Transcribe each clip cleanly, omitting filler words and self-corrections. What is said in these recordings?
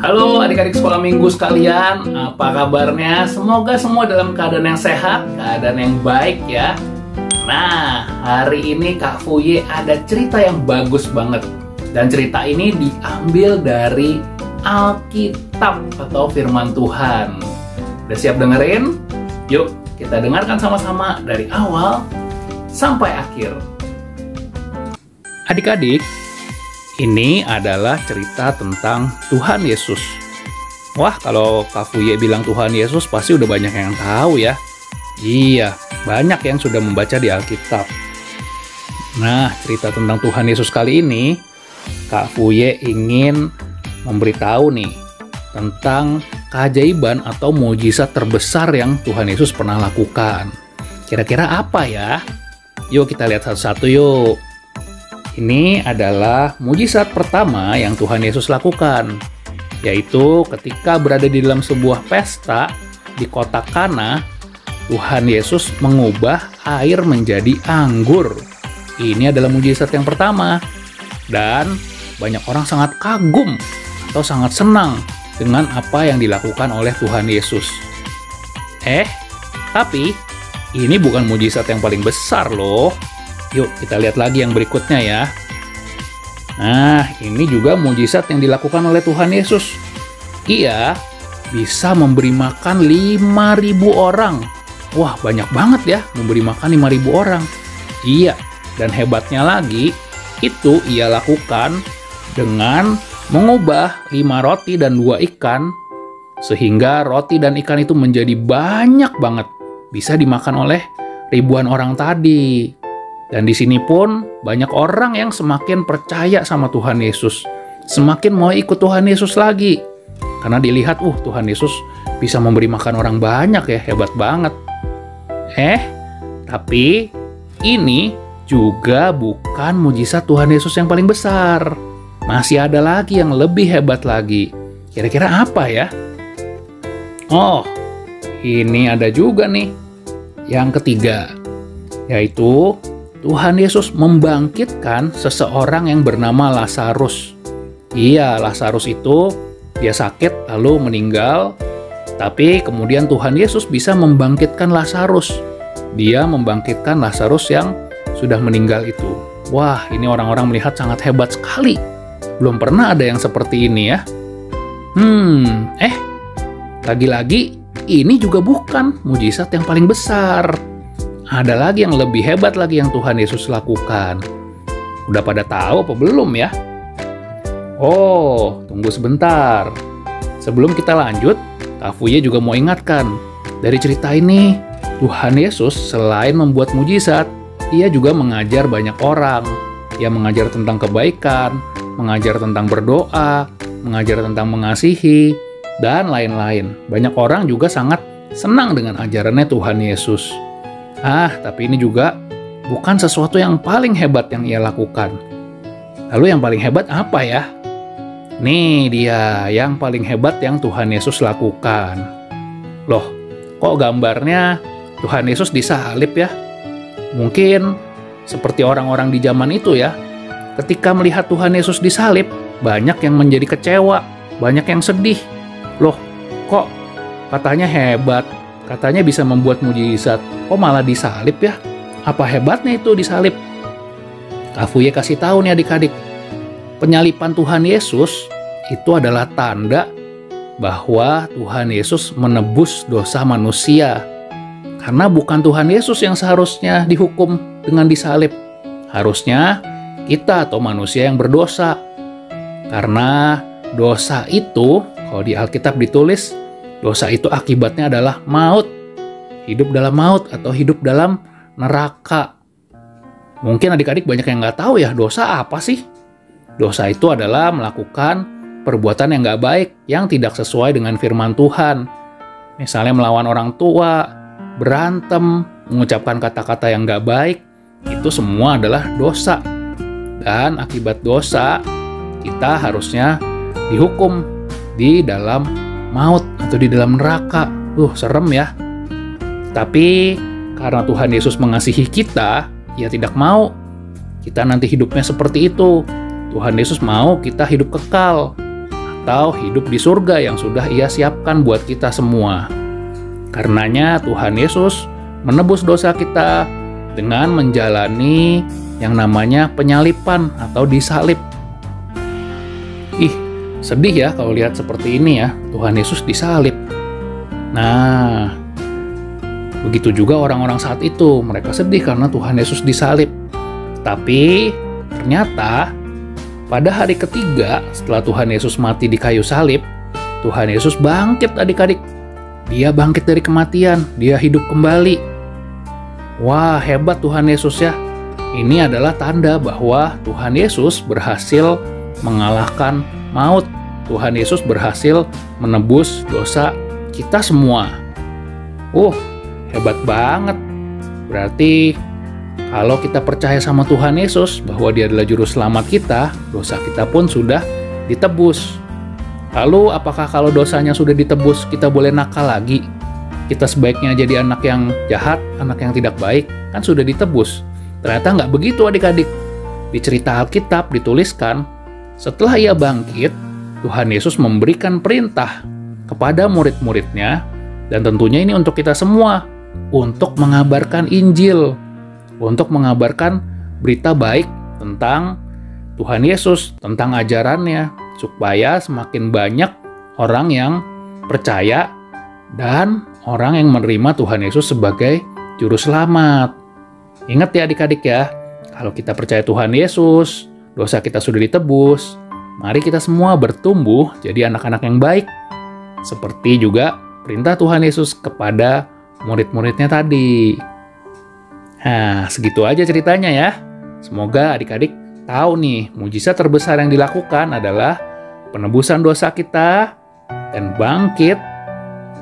Halo adik-adik sekolah minggu sekalian, apa kabarnya? Semoga semua dalam keadaan yang sehat, keadaan yang baik ya. Nah, hari ini Kak Fuye ada cerita yang bagus banget. Dan cerita ini diambil dari Alkitab atau firman Tuhan. Udah siap dengerin? Yuk, kita dengarkan sama-sama dari awal sampai akhir. Adik-adik, ini adalah cerita tentang Tuhan Yesus. Wah, kalau Kak Fuye bilang Tuhan Yesus, pasti udah banyak yang tahu ya. Iya, banyak yang sudah membaca di Alkitab. Nah, cerita tentang Tuhan Yesus kali ini, Kak Fuye ingin memberitahu nih tentang keajaiban atau mukjizat terbesar yang Tuhan Yesus pernah lakukan. Kira-kira apa ya? Yuk kita lihat satu-satu yuk. Ini adalah mukjizat pertama yang Tuhan Yesus lakukan, yaitu ketika berada di dalam sebuah pesta di kota Kana, Tuhan Yesus mengubah air menjadi anggur. Ini adalah mukjizat yang pertama, dan banyak orang sangat kagum atau sangat senang dengan apa yang dilakukan oleh Tuhan Yesus. Tapi ini bukan mukjizat yang paling besar loh. Yuk kita lihat lagi yang berikutnya ya. Nah, ini juga mukjizat yang dilakukan oleh Tuhan Yesus. Ia bisa memberi makan 5.000 orang. Wah, banyak banget ya memberi makan 5.000 orang. Iya, dan hebatnya lagi, itu ia lakukan dengan mengubah 5 roti dan 2 ikan, sehingga roti dan ikan itu menjadi banyak banget, bisa dimakan oleh ribuan orang tadi. Dan di sini pun banyak orang yang semakin percaya sama Tuhan Yesus, semakin mau ikut Tuhan Yesus lagi, karena dilihat, Tuhan Yesus bisa memberi makan orang banyak ya, hebat banget. Tapi ini juga bukan mukjizat Tuhan Yesus yang paling besar. Masih ada lagi yang lebih hebat lagi. Kira-kira apa ya? Oh, ini ada juga nih. Yang ketiga, yaitu Tuhan Yesus membangkitkan seseorang yang bernama Lazarus. Iya, Lazarus itu dia sakit lalu meninggal, tapi kemudian Tuhan Yesus bisa membangkitkan Lazarus. Dia membangkitkan Lazarus yang sudah meninggal itu. Wah, ini orang-orang melihat sangat hebat sekali. Belum pernah ada yang seperti ini ya. Lagi-lagi ini juga bukan mukjizat yang paling besar. Ada lagi yang lebih hebat lagi yang Tuhan Yesus lakukan. Udah pada tahu apa belum ya? Oh, tunggu sebentar. Sebelum kita lanjut, Kak Fuye juga mau ingatkan. Dari cerita ini, Tuhan Yesus selain membuat mukjizat, Ia juga mengajar banyak orang. Ia mengajar tentang kebaikan, mengajar tentang berdoa, mengajar tentang mengasihi, dan lain-lain. Banyak orang juga sangat senang dengan ajarannya Tuhan Yesus. Tapi ini juga bukan sesuatu yang paling hebat yang Ia lakukan. Lalu yang paling hebat apa ya? Nih dia, yang paling hebat yang Tuhan Yesus lakukan. Loh, kok gambarnya Tuhan Yesus disalib ya? Mungkin seperti orang-orang di zaman itu ya. Ketika melihat Tuhan Yesus disalib, banyak yang menjadi kecewa, banyak yang sedih. Loh, kok katanya hebat, katanya bisa membuat mukjizat, kok malah disalib ya? Apa hebatnya itu disalib? Kak Fuye kasih tahu nih adik-adik, penyalipan Tuhan Yesus itu adalah tanda bahwa Tuhan Yesus menebus dosa manusia. Karena bukan Tuhan Yesus yang seharusnya dihukum dengan disalib. Harusnya kita atau manusia yang berdosa. Karena dosa itu, kalau di Alkitab ditulis, dosa itu akibatnya adalah maut. Hidup dalam maut atau hidup dalam neraka. Mungkin adik-adik banyak yang nggak tahu ya, dosa apa sih? Dosa itu adalah melakukan perbuatan yang nggak baik, yang tidak sesuai dengan firman Tuhan. Misalnya melawan orang tua, berantem, mengucapkan kata-kata yang nggak baik, itu semua adalah dosa. Dan akibat dosa, kita harusnya dihukum di dalam maut atau di dalam neraka. Serem ya. Tapi karena Tuhan Yesus mengasihi kita, Ia tidak mau kita nanti hidupnya seperti itu. Tuhan Yesus mau kita hidup kekal. atau hidup di surga yang sudah Ia siapkan buat kita semua. Karenanya Tuhan Yesus menebus dosa kita dengan menjalani yang namanya penyalipan atau disalib. Sedih ya kalau lihat seperti ini ya, Tuhan Yesus disalib. Nah, begitu juga orang-orang saat itu, mereka sedih karena Tuhan Yesus disalib. Tapi ternyata pada hari ketiga setelah Tuhan Yesus mati di kayu salib, Tuhan Yesus bangkit adik-adik. Dia bangkit dari kematian, dia hidup kembali. Wah, hebat Tuhan Yesus ya. Ini adalah tanda bahwa Tuhan Yesus berhasil mengalahkan maut. Tuhan Yesus berhasil menebus dosa kita semua. Hebat banget. Berarti kalau kita percaya sama Tuhan Yesus bahwa Dia adalah juru selamat kita, dosa kita pun sudah ditebus. Lalu apakah kalau dosanya sudah ditebus kita boleh nakal lagi? Kita sebaiknya jadi anak yang jahat, anak yang tidak baik, kan sudah ditebus. Ternyata nggak begitu adik-adik. Di cerita Alkitab dituliskan, setelah Ia bangkit, Tuhan Yesus memberikan perintah kepada murid-muridnya, dan tentunya ini untuk kita semua, untuk mengabarkan Injil, untuk mengabarkan berita baik tentang Tuhan Yesus, tentang ajarannya, supaya semakin banyak orang yang percaya dan orang yang menerima Tuhan Yesus sebagai juru selamat. Ingat ya adik-adik ya, kalau kita percaya Tuhan Yesus, dosa kita sudah ditebus, mari kita semua bertumbuh jadi anak-anak yang baik. Seperti juga perintah Tuhan Yesus kepada murid-muridnya tadi. Nah, segitu aja ceritanya ya. Semoga adik-adik tahu nih, mujizat terbesar yang dilakukan adalah penebusan dosa kita dan bangkit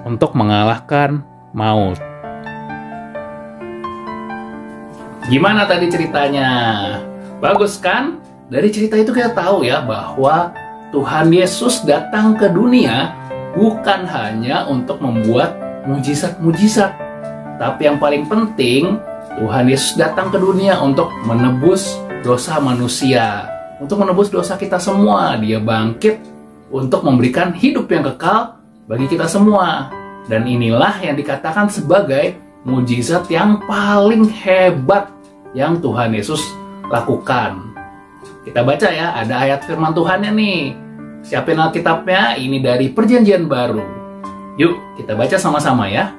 untuk mengalahkan maut. Gimana tadi ceritanya? Bagus kan? Dari cerita itu kita tahu ya bahwa Tuhan Yesus datang ke dunia bukan hanya untuk membuat mujizat-mujizat, tapi yang paling penting Tuhan Yesus datang ke dunia untuk menebus dosa manusia, untuk menebus dosa kita semua. Dia bangkit untuk memberikan hidup yang kekal bagi kita semua. Dan inilah yang dikatakan sebagai mujizat yang paling hebat yang Tuhan Yesus lakukan. Kita baca ya, ada ayat firman Tuhannya nih. Siapin Alkitabnya, ini dari Perjanjian Baru. Yuk, kita baca sama-sama ya.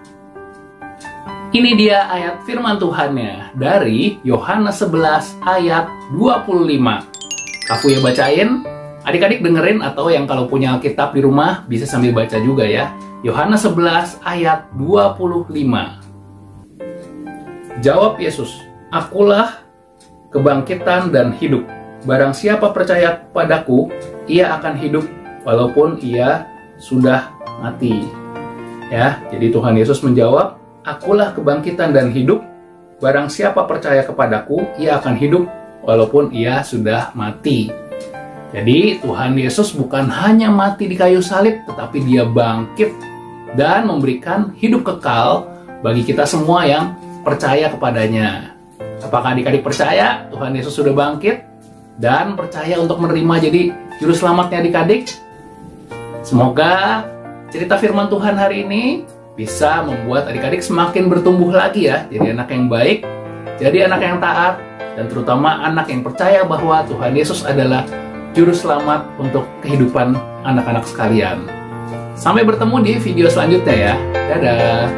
Ini dia ayat firman Tuhannya dari Yohanes 11 ayat 25. Kafu ya bacain, adik-adik dengerin, atau yang kalau punya Alkitab di rumah bisa sambil baca juga ya. Yohanes 11 ayat 25. Jawab Yesus, "Akulah kebangkitan dan hidup. Barang siapa percaya padaku, ia akan hidup walaupun ia sudah mati." Ya, jadi Tuhan Yesus menjawab, "Akulah kebangkitan dan hidup. Barang siapa percaya kepadaku, ia akan hidup walaupun ia sudah mati." Jadi Tuhan Yesus bukan hanya mati di kayu salib, tetapi Dia bangkit dan memberikan hidup kekal bagi kita semua yang percaya kepadanya. Apakah adik-adik percaya Tuhan Yesus sudah bangkit dan percaya untuk menerima jadi juru selamatnya adik-adik? Semoga cerita firman Tuhan hari ini bisa membuat adik-adik semakin bertumbuh lagi ya, jadi anak yang baik, jadi anak yang taat, dan terutama anak yang percaya bahwa Tuhan Yesus adalah juru selamat untuk kehidupan anak-anak sekalian. Sampai bertemu di video selanjutnya ya. Dadah.